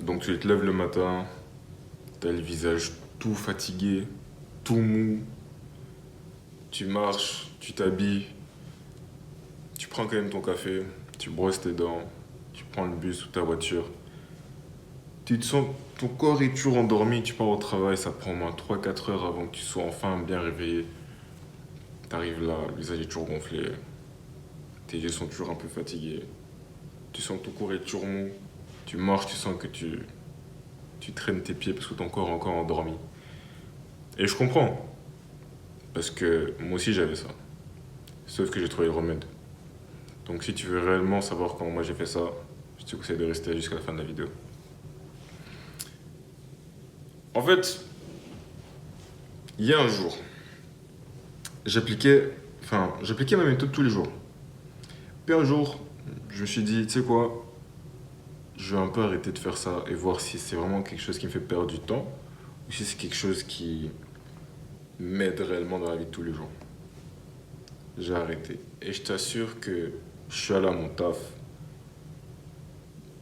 Donc tu te lèves le matin, t'as le visage tout fatigué, tout mou, tu marches, tu t'habilles, tu prends quand même ton café, tu brosses tes dents, tu prends le bus ou ta voiture. Tu te sens, ton corps est toujours endormi, tu pars au travail, ça prend au moins 3 4 heures avant que tu sois enfin bien réveillé. T'arrives là, le visage est toujours gonflé, tes yeux sont toujours un peu fatigués, tu sens que ton corps est toujours mou, tu marches, tu sens que tu traînes tes pieds parce que ton corps est encore endormi. Et je comprends, parce que moi aussi j'avais ça, sauf que j'ai trouvé le remède. Donc si tu veux réellement savoir comment moi j'ai fait ça, je te conseille de rester jusqu'à la fin de la vidéo. En fait, il y a un jour, j'appliquais ma méthode tous les jours. Puis un jour, je me suis dit, tu sais quoi, je vais un peu arrêter de faire ça et voir si c'est vraiment quelque chose qui me fait perdre du temps ou si c'est quelque chose qui m'aide réellement dans la vie de tous les jours. J'ai arrêté. Et je t'assure que je suis allé à mon taf.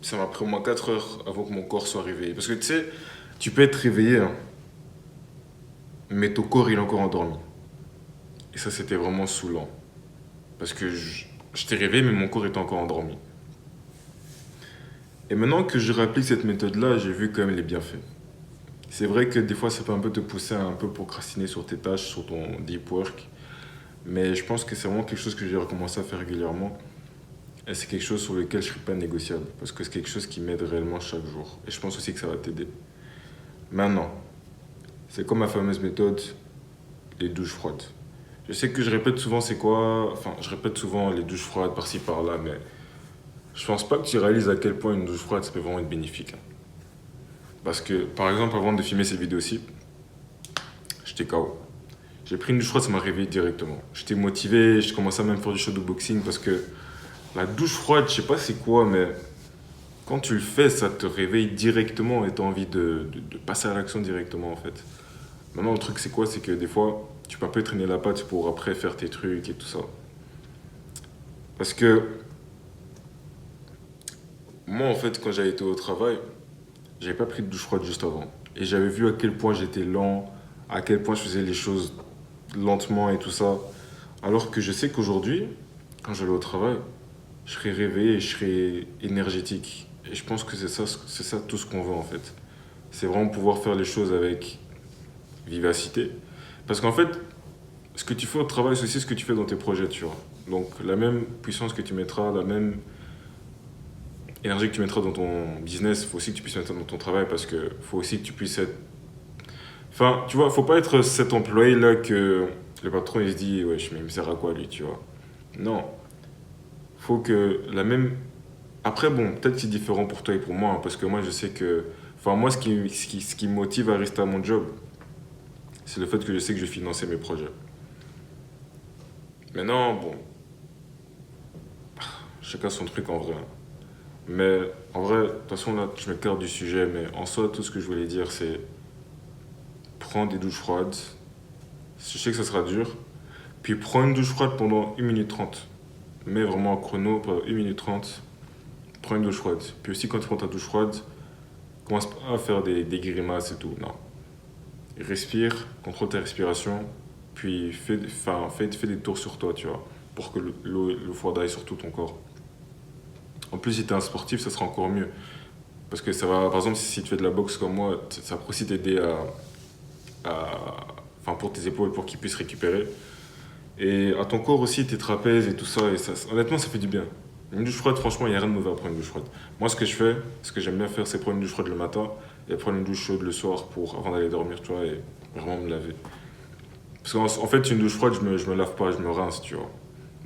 Ça m'a pris au moins 4 heures avant que mon corps soit réveillé. Parce que tu sais, tu peux être réveillé, hein, mais ton corps il est encore endormi. Et ça, c'était vraiment saoulant. Parce que je t'ai réveillé, mais mon corps était encore endormi. Et maintenant que je réapplique cette méthode-là, j'ai vu quand même les bienfaits. C'est vrai que des fois, ça peut un peu te pousser à un peu procrastiner sur tes tâches, sur ton deep work. Mais je pense que c'est vraiment quelque chose que j'ai recommencé à faire régulièrement. Et c'est quelque chose sur lequel je ne suis pas négociable. Parce que c'est quelque chose qui m'aide réellement chaque jour. Et je pense aussi que ça va t'aider. Maintenant, c'est comme ma fameuse méthode, les douches froides. Je sais que je répète souvent c'est quoi, enfin je répète souvent les douches froides par-ci par-là, mais je pense pas que tu réalises à quel point une douche froide ça peut vraiment être bénéfique, hein. Parce que par exemple avant de filmer ces vidéos-ci, j'étais KO. J'ai pris une douche froide, ça m'a réveillé directement. J'étais motivé, je commençais à même faire du shadowboxing parce que la douche froide, je sais pas c'est quoi, mais quand tu le fais, ça te réveille directement et t'as envie de passer à l'action directement en fait. Maintenant le truc c'est quoi, c'est que des fois tu peux un peu traîner la patte pour après faire tes trucs et tout ça. Parce que moi, en fait, quand j'avais été au travail, j'avais pas pris de douche froide juste avant. Et j'avais vu à quel point j'étais lent, à quel point je faisais les choses lentement et tout ça. Alors que je sais qu'aujourd'hui, quand je vais au travail, je serai réveillé et je serai énergétique. Et je pense que c'est ça tout ce qu'on veut en fait. C'est vraiment pouvoir faire les choses avec vivacité. Parce qu'en fait, ce que tu fais au travail, c'est aussi ce que tu fais dans tes projets, tu vois. Donc la même puissance que tu mettras, la même énergie que tu mettras dans ton business, il faut aussi que tu puisses mettre dans ton travail parce que faut aussi que tu puisses être. Enfin, tu vois, faut pas être cet employé-là que le patron il se dit, ouais, mais il me sert à quoi lui, tu vois. Non. Faut que la même. Après, bon, peut-être que c'est différent pour toi et pour moi, hein, parce que moi je sais que. Enfin, moi ce qui me motive à rester à mon job, c'est le fait que je sais que je vais financer mes projets. Maintenant, bon, chacun son truc en vrai, hein. Mais en vrai, de toute façon, là, je m'écarte du sujet, mais en soi, tout ce que je voulais dire, c'est prends des douches froides. Je sais que ça sera dur. Puis prends une douche froide pendant 1 minute 30. Mets vraiment un chrono pendant 1 minute 30. Prends une douche froide. Puis aussi, quand tu prends ta douche froide, commence pas à faire des grimaces et tout. Non. Respire, contrôle ta respiration. Puis fais des tours sur toi, tu vois. Pour que l'eau froide aille sur tout ton corps. En plus, si tu es un sportif, ça sera encore mieux. Parce que ça va, par exemple, si tu fais de la boxe comme moi, ça va aussi t'aider enfin, pour tes épaules, pour qu'ils puissent récupérer. Et à ton corps aussi, tes trapèzes et tout ça. Et ça honnêtement, ça fait du bien. Une douche froide, franchement, il n'y a rien de mauvais à prendre une douche froide. Moi, ce que je fais, ce que j'aime bien faire, c'est prendre une douche froide le matin et prendre une douche chaude le soir avant d'aller dormir, tu vois, et vraiment me laver. Parce qu'en fait, une douche froide, je me lave pas, je me rince, tu vois.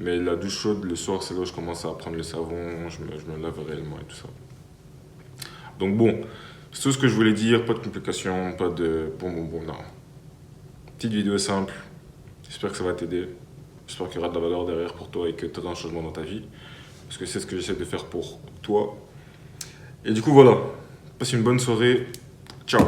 Mais la douche chaude, le soir, c'est là où je commence à prendre le savon, je me lave réellement et tout ça. Donc bon, c'est tout ce que je voulais dire, pas de complications, pas de bon, non. Petite vidéo simple, j'espère que ça va t'aider. J'espère qu'il y aura de la valeur derrière pour toi et que tu auras un changement dans ta vie. Parce que c'est ce que j'essaie de faire pour toi. Et du coup, voilà. Passe une bonne soirée. Ciao.